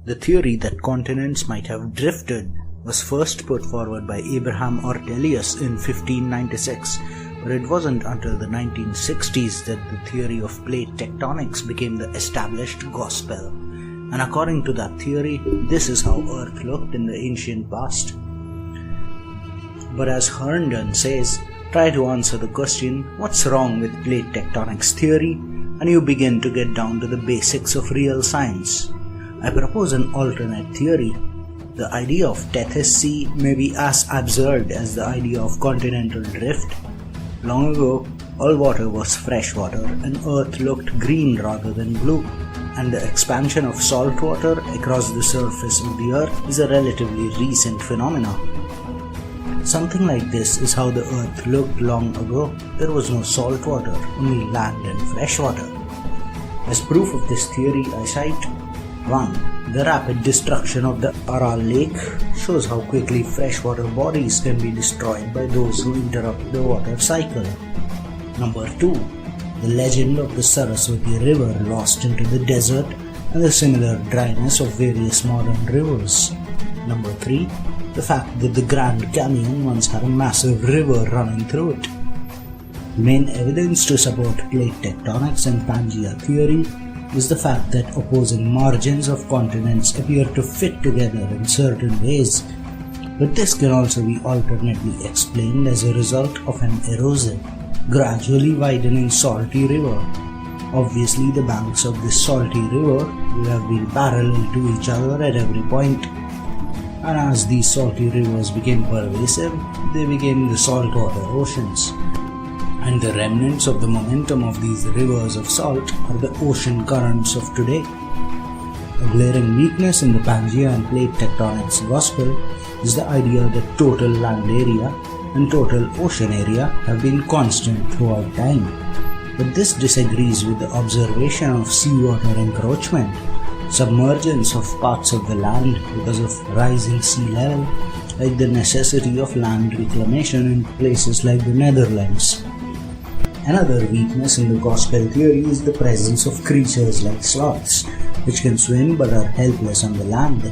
The theory that continents might have drifted was first put forward by Abraham Ortelius in 1596, but it wasn't until the 1960s that the theory of plate tectonics became the established gospel. And according to that theory, this is how Earth looked in the ancient past. But as Herndon says, try to answer the question, what's wrong with plate tectonics theory, and you begin to get down to the basics of real science. I propose an alternate theory. The idea of Tethys Sea may be as absurd as the idea of continental drift. Long ago, all water was fresh water and Earth looked green rather than blue, and the expansion of salt water across the surface of the Earth is a relatively recent phenomenon. Something like this is how the Earth looked long ago. There was no salt water, only land and fresh water. As proof of this theory, I cite 1. The rapid destruction of the Aral Lake shows how quickly freshwater bodies can be destroyed by those who interrupt the water cycle. Number 2. The legend of the Saraswati River lost into the desert and the similar dryness of various modern rivers. Number 3. The fact that the Grand Canyon once had a massive river running through it. The main evidence to support plate tectonics and Pangaea theory is the fact that opposing margins of continents appear to fit together in certain ways, but this can also be alternately explained as a result of an erosive, gradually widening salty river. Obviously, the banks of this salty river will have been parallel to each other at every point, and as these salty rivers became pervasive, they became the saltwater oceans. And the remnants of the momentum of these rivers of salt are the ocean currents of today. A glaring weakness in the Pangaea and plate tectonics gospel is the idea that total land area and total ocean area have been constant throughout time. But this disagrees with the observation of seawater encroachment, submergence of parts of the land because of rising sea level, like the necessity of land reclamation in places like the Netherlands. Another weakness in the gospel theory is the presence of creatures like sloths, which can swim but are helpless on the land.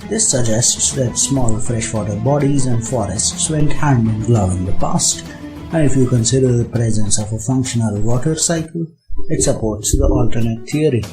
This suggests that small freshwater bodies and forests went hand in glove in the past, and if you consider the presence of a functional water cycle, it supports the alternate theory.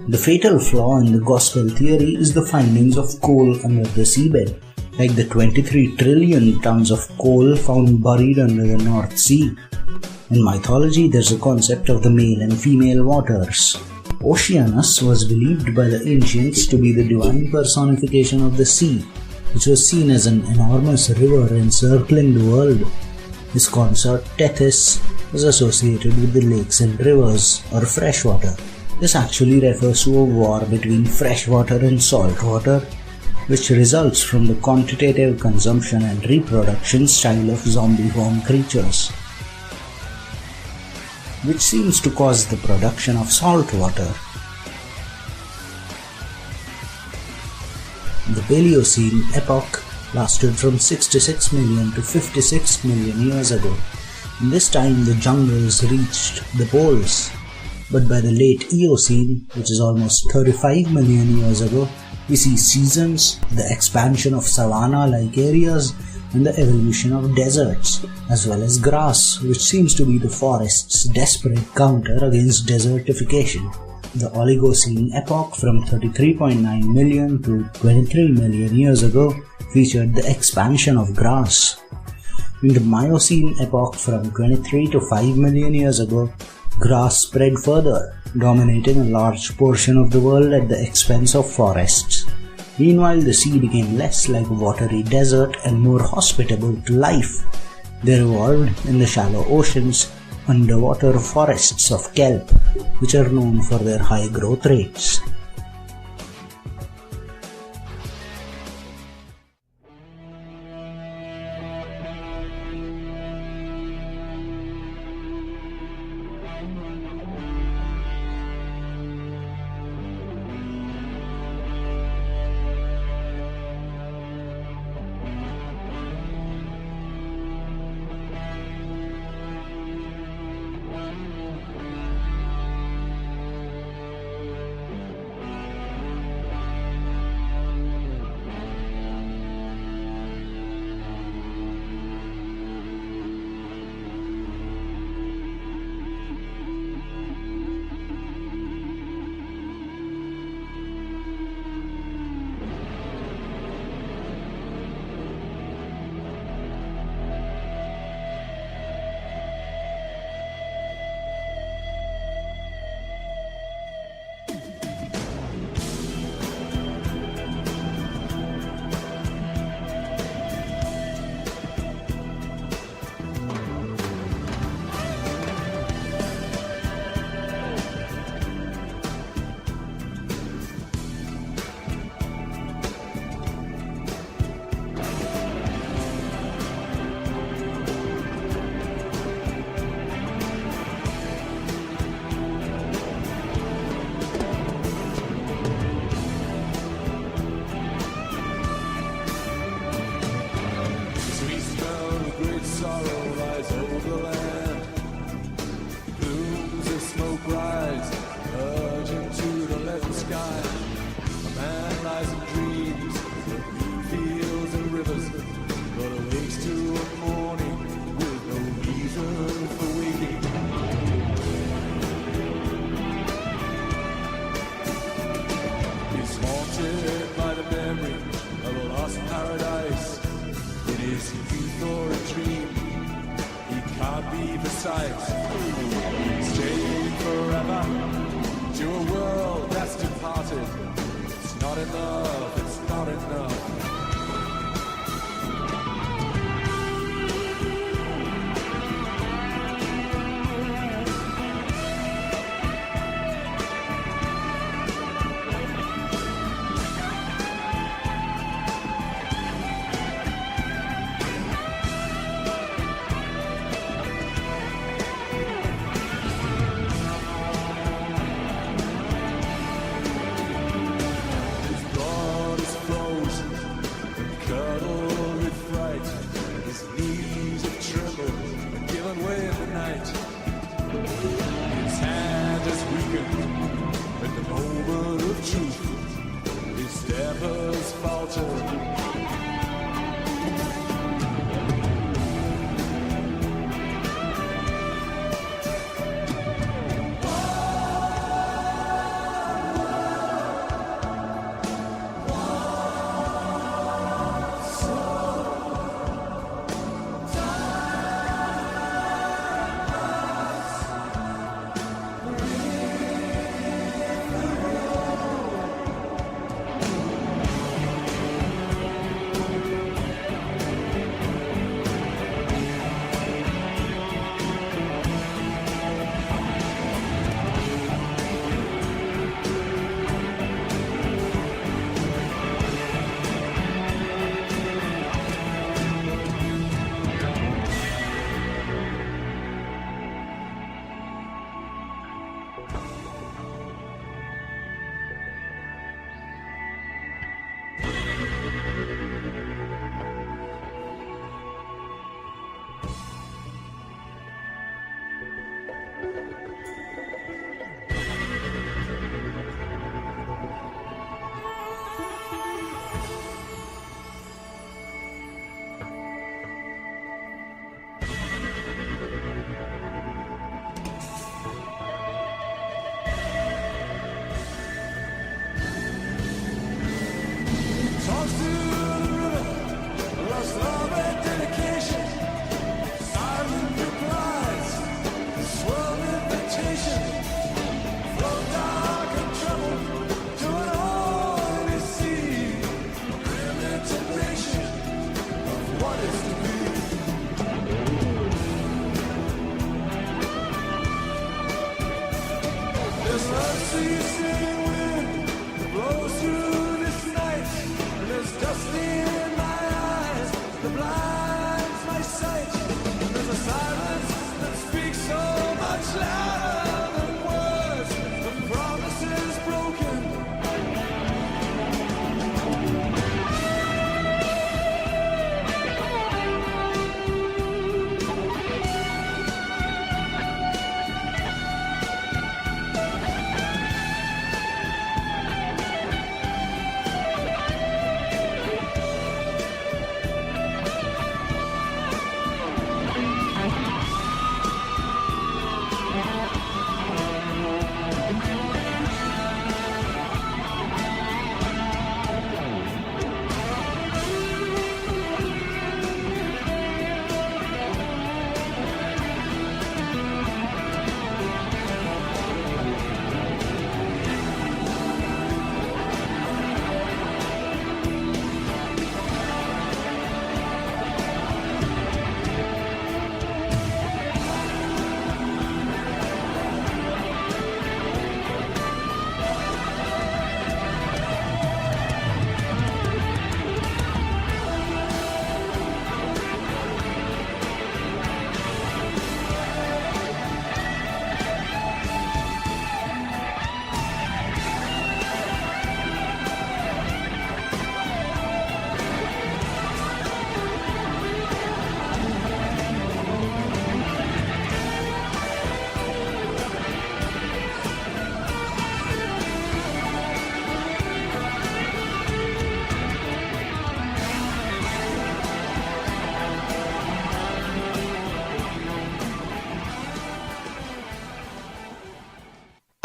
The fatal flaw in the gospel theory is the findings of coal under the seabed, like the 23 trillion tons of coal found buried under the North Sea. In mythology, there's a concept of the male and female waters. Oceanus was believed by the ancients to be the divine personification of the sea, which was seen as an enormous river encircling the world. His consort Tethys was associated with the lakes and rivers, or freshwater. This actually refers to a war between freshwater and saltwater, which results from the quantitative consumption and reproduction style of zombiform creatures, which seems to cause the production of salt water. The Paleocene epoch lasted from 66 million to 56 million years ago. In this time, the jungles reached the poles. But by the late Eocene, which is almost 35 million years ago, we see seasons, the expansion of savanna-like areas, and the evolution of deserts, as well as grass, which seems to be the forest's desperate counter against desertification. The Oligocene epoch from 33.9 million to 23 million years ago featured the expansion of grass. In the Miocene epoch from 23 to 5 million years ago, grass spread further, dominating a large portion of the world at the expense of forests. Meanwhile, the sea became less like a watery desert and more hospitable to life. There evolved in the shallow oceans underwater forests of kelp, which are known for their high growth rates. sight. Staying forever to a world that's departed. It's not enough, it's not enough.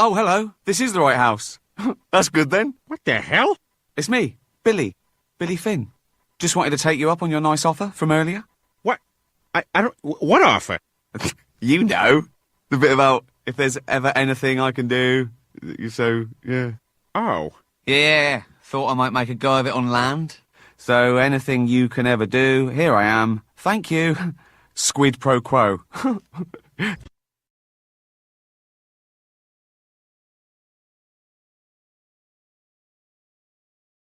Oh, hello. This is the right house. That's good, then. What the hell? It's me, Billy. Billy Finn. Just wanted to take you up on your nice offer from earlier. What? I don't... What offer? You know. The bit about if there's ever anything I can do. So, yeah. Oh. Yeah, thought I might make a go of it on land. So anything you can ever do, here I am. Thank you. Squid pro quo.